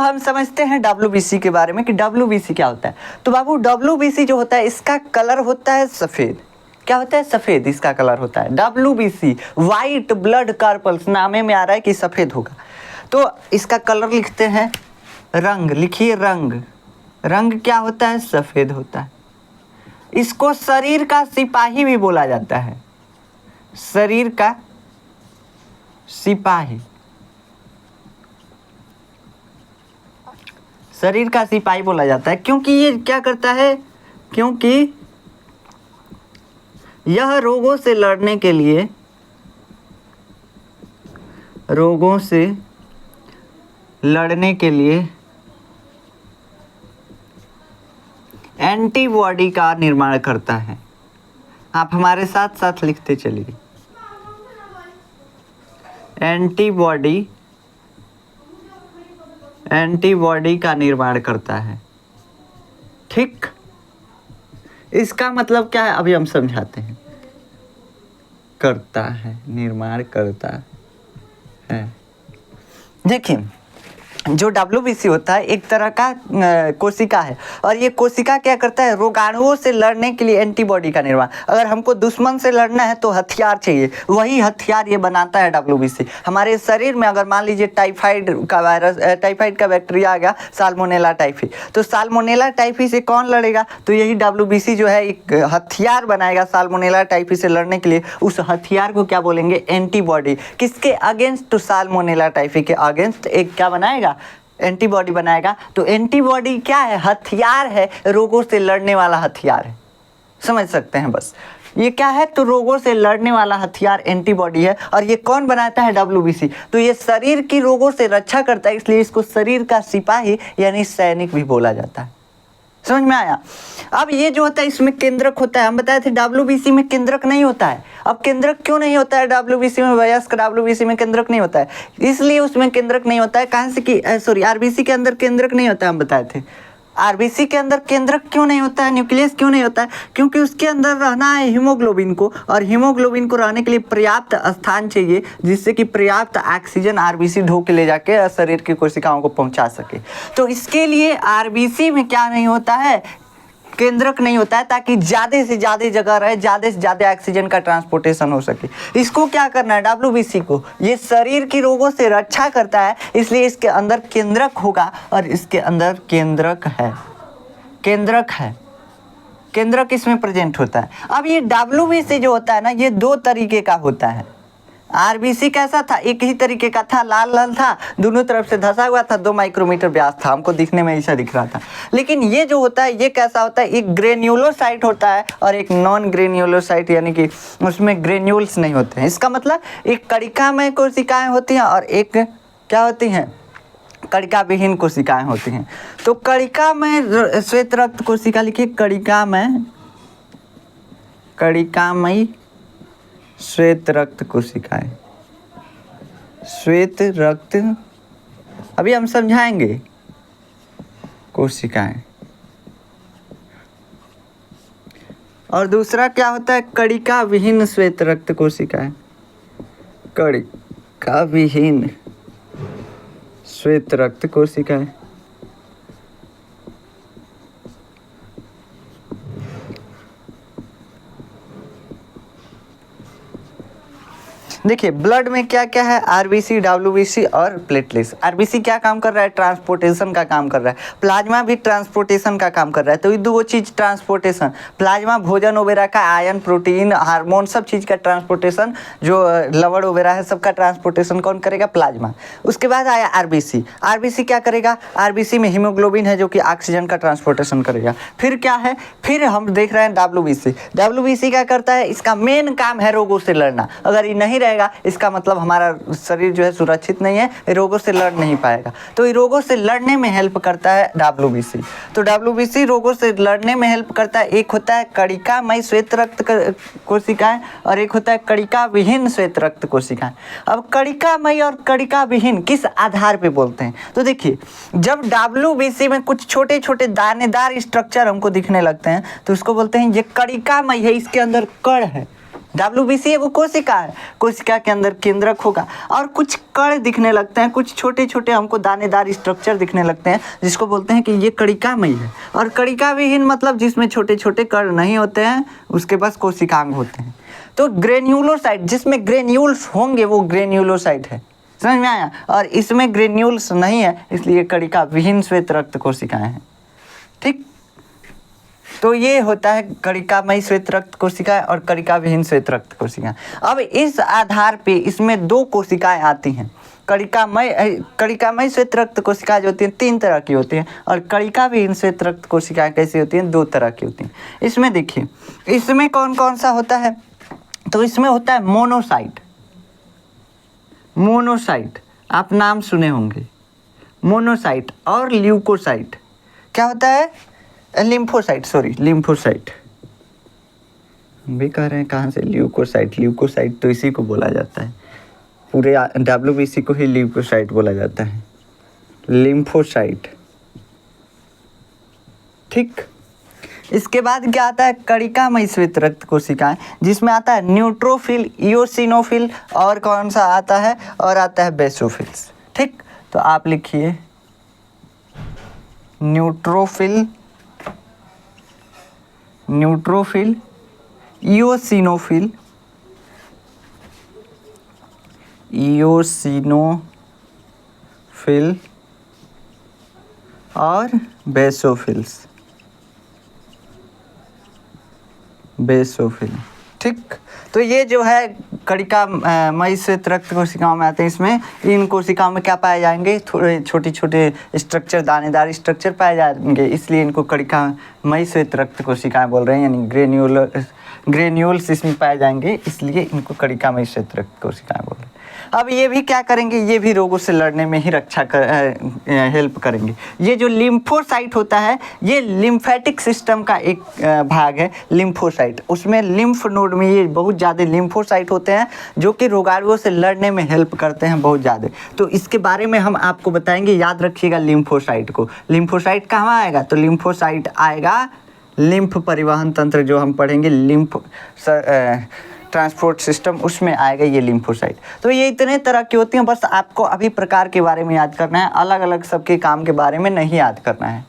हम समझते हैं डब्ल्यूबीसी के बारे में कि डब्ल्यूबीसी क्या होता है। तो बाबू डब्ल्यूबीसी जो होता है इसका कलर होता है सफ़ेद। क्या होता है? सफ़ेद इसका कलर होता है। डब्ल्यूबीसी वाइट ब्लड कार्पल्स, नामे में आ रहा है कि सफ़ेद होगा। तो इसका कलर लिखते हैं रंग, लिखिए रंग। रंग क्या होता है? सफ़ेद होता है। इसको शरीर का सिपाही भी बोला जाता है, शरीर का सिपाही। शरीर का सिपाही बोला जाता है क्योंकि ये क्या करता है? क्योंकि यह रोगों से लड़ने के लिए, रोगों से लड़ने के लिए एंटीबॉडी का निर्माण करता है। आप हमारे साथ साथ लिखते चलिए, एंटीबॉडी का निर्माण करता है। ठीक, इसका मतलब क्या है अभी हम समझाते हैं। करता है, निर्माण करता है। देखिए जो डब्ल्यूबीसी होता है एक तरह का कोशिका है और ये कोशिका क्या करता है? रोगाणुओं से लड़ने के लिए एंटीबॉडी का निर्माण। अगर हमको दुश्मन से लड़ना है तो हथियार चाहिए, वही हथियार ये बनाता है डब्ल्यूबीसी। हमारे शरीर में अगर मान लीजिए टाइफाइड का वायरस, टाइफाइड का बैक्टीरिया आ गया, साल्मोनेला टाइफी, तो साल्मोनेला टाइफी से कौन लड़ेगा? तो यही डब्ल्यूबीसी जो है एक हथियार बनाएगा साल्मोनेला टाइफी से लड़ने के लिए। उस हथियार को क्या बोलेंगे? एंटीबॉडी। किसके अगेंस्ट? तो साल्मोनेला टाइफी के अगेंस्ट एक क्या बनाएगा? एंटीबॉडी बनाएगा। तो एंटीबॉडी क्या है? हथियार है, रोगों से लड़ने वाला हथियार है। समझ सकते हैं बस ये क्या है? तो रोगों से लड़ने वाला हथियार एंटीबॉडी है। और ये कौन बनाता है? डब्ल्यूबीसी। तो ये शरीर की रोगों से रक्षा करता है, इसलिए इसको शरीर का सिपाही यानी सैनिक भी बोला जाता है। समझ में आया? अब ये जो होता है इसमें केंद्रक होता है। हम बताए थे डब्ल्यूबीसी में केंद्रक नहीं होता है। अब केंद्रक क्यों नहीं होता है डब्ल्यूबीसी में? वयस्क डब्ल्यूबीसी में केंद्रक नहीं होता है, इसलिए उसमें केंद्रक नहीं होता है। कहाँ से कि सॉरी आरबीसी के अंदर केंद्रक नहीं होता है। हम बताए थे आरबीसी के अंदर केंद्रक क्यों नहीं होता है, न्यूक्लियस क्यों नहीं होता है? क्योंकि उसके अंदर रहना है हीमोग्लोबिन को, और हीमोग्लोबिन को रहने के लिए पर्याप्त स्थान चाहिए जिससे कि पर्याप्त ऑक्सीजन आरबीसी ढो के ले जाके शरीर की कोशिकाओं को पहुंचा सके। तो इसके लिए आरबीसी में क्या नहीं होता है? केंद्रक नहीं होता है, ताकि ज़्यादा से ज़्यादा जगह रहे, ज़्यादा से ज़्यादा ऑक्सीजन का ट्रांसपोर्टेशन हो सके। इसको क्या करना है? डब्ल्यूबीसी को ये शरीर की रोगों से रक्षा करता है, इसलिए इसके अंदर केंद्रक होगा और इसके अंदर केंद्रक है, केंद्रक है, केंद्रक इसमें प्रेजेंट होता है। अब ये डब्ल्यूबीसी जो होता है ना, ये दो तरीके का होता है। आरबीसी कैसा था? एक ही तरीके का था, लाल लाल था, दोनों तरफ से धंसा हुआ था, 2 माइक्रोमीटर व्यास था, हमको दिखने में ऐसा दिख रहा था। लेकिन ये जो होता है ये कैसा होता है? एक ग्रेन्युलोसाइट होता है और एक नॉन ग्रेन्युलोसाइट, यानी कि उसमें ग्रेन्यूल्स नहीं होते हैं। इसका मतलब एक कणिका में कोशिकाएं होती हैं और एक क्या होती हैं? कणिका विहीन कोशिकाएं होती हैं। तो कणिका में श्वेत रक्त कोशिका लिखिए, कणिकामयी श्वेत रक्त कोशिकाएं, श्वेत रक्त अभी हम समझाएंगे कोशिकाएं। और दूसरा क्या होता है? कणिका विहीन श्वेत रक्त कोशिकाएं, कणिका विहीन श्वेत रक्त कोशिकाएं। देखिए ब्लड में क्या क्या है? आरबीसी, डब्ल्यूबीसी और प्लेटलेट्स। आरबीसी क्या काम कर रहा है? ट्रांसपोर्टेशन का काम कर रहा है। प्लाज्मा भी ट्रांसपोर्टेशन का काम कर रहा है। तो ये दो चीज़ ट्रांसपोर्टेशन, प्लाज्मा भोजन वगैरह का, आयन, प्रोटीन, हार्मोन, सब चीज़ का ट्रांसपोर्टेशन, जो लवण वगैरह है सबका ट्रांसपोर्टेशन कौन करेगा? प्लाज्मा। उसके बाद आया आरबीसी। आरबीसी क्या करेगा? आरबीसी में हीमोग्लोबिन है जो कि ऑक्सीजन का ट्रांसपोर्टेशन करेगा। फिर क्या है? फिर हम देख रहे हैं डब्ल्यूबीसी। डब्ल्यूबीसी क्या करता है? इसका मेन काम है रोगों से लड़ना। अगर ये नहीं रहेगा इसका मतलब हमारा शरीर जो है सुरक्षित नहीं है, ये रोगों से लड़ नहीं पाएगा। तो ये रोगों से लड़ने में हेल्प करता है डब्ल्यूबीसी। तो डब्ल्यूबीसी रोगों से लड़ने में हेल्प करता है। एक होता है कणिकामयी श्वेत रक्त कोशिकाएं और एक होता है कणिका विहीन श्वेत रक्त कोशिकाएं। अब कणिकामयी और कणिका विहीन किस आधार पे बोलते हैं? तो देखिए जब डब्ल्यूबीसी में कुछ छोटे छोटे दानेदार स्ट्रक्चर हमको दिखने लगते हैं तो उसको बोलते हैं ये कणिकामयी है, इसके अंदर कण है। WBC वो कोशिका है, कोशिका के अंदर केंद्रक होगा और कुछ कण दिखने लगते हैं, कुछ छोटे छोटे हमको दानेदार स्ट्रक्चर दिखने लगते हैं जिसको बोलते हैं कि ये कणिकामयी है। और कणिका विहीन मतलब जिसमें छोटे छोटे कण नहीं होते हैं, उसके पास कोशिकांग होते हैं। तो ग्रेन्युलोसाइट, जिसमें ग्रेन्यूल्स होंगे वो ग्रेन्युलोसाइट है, समझ में आया। और इसमें ग्रेन्यूल्स नहीं है, इसलिए कणिका विहीन श्वेत रक्त कोशिकाएं हैं। ठीक, तो ये होता है कणिकामयी श्वेत रक्त कोशिकाएं और कणिका विहीन श्वेत रक्त कोशिकाएं। अब इस आधार पे इसमें दो कोशिकाएं आती हैं। कणिकामयी श्वेत रक्त कोशिकाएं जो होती हैं 3 तरह की होती हैं और कणिका विहीन श्वेत रक्त कोशिकाएं कैसी होती हैं, 2 तरह की होती हैं। इसमें देखिए, इसमें कौन कौन सा होता है, तो इसमें होता है मोनोसाइट। मोनोसाइट आप नाम सुने होंगे, मोनोसाइट और ल्यूकोसाइट। क्या होता है, लिम्फोसाइट, सॉरी लिम्फोसाइट भी कह रहे हैं, कहाँ से ल्यूकोसाइट। ल्यूकोसाइट तो इसी को बोला जाता है, पूरे WBC को ही ल्यूकोसाइट बोला जाता है, लिम्फोसाइट। ठीक, इसके बाद क्या आता है, कणिकामयी श्वेत रक्त कोशिकाएं, जिसमें आता है न्यूट्रोफिल, इओसिनोफिल और कौन सा आता है, और आता है बेसोफिल्स। ठीक, तो आप लिखिए न्यूट्रोफिल, न्यूट्रोफिल, इओसिनोफिल, इओसिनोफिल और बेसोफिल्स, बेसोफिल। ठीक, तो ये जो है कणिकामयी श्वेत रक्त कोशिकाओं में आते हैं। इसमें इन कोशिकाओं में क्या पाए जाएंगे, थोड़े छोटे छोटे स्ट्रक्चर, दानेदार स्ट्रक्चर पाए जाएंगे, इसलिए इनको कणिकामयी श्वेत रक्त कोशिकाएं बोल रहे हैं, यानी ग्रेन्यूल्स इसमें पाए जाएंगे, इसलिए इनको कणिकामयी श्वेत रक्त कोशिकाएं बोल रहे हैं। अब ये भी क्या करेंगे, ये भी रोगों से लड़ने में ही हेल्प करेंगे। ये जो लिम्फोसाइट होता है, ये लिम्फेटिक सिस्टम का एक भाग है, लिम्फोसाइट। उसमें लिम्फ नोड में ये बहुत ज़्यादा लिम्फोसाइट होते हैं जो कि रोगाणुओं से लड़ने में हेल्प करते हैं बहुत ज़्यादा। तो इसके बारे में हम आपको बताएंगे, याद रखिएगा लिम्फोसाइट को। लिम्फोसाइट कहाँ आएगा, तो लिम्फोसाइट आएगा लिम्फ परिवहन तंत्र, जो हम पढ़ेंगे लिम्फ ट्रांसपोर्ट सिस्टम, उसमें आएगा ये लिम्फोसाइट। तो ये इतने तरह की होती हैं, बस आपको अभी प्रकार के बारे में याद करना है, अलग अलग सबके काम के बारे में नहीं याद करना है।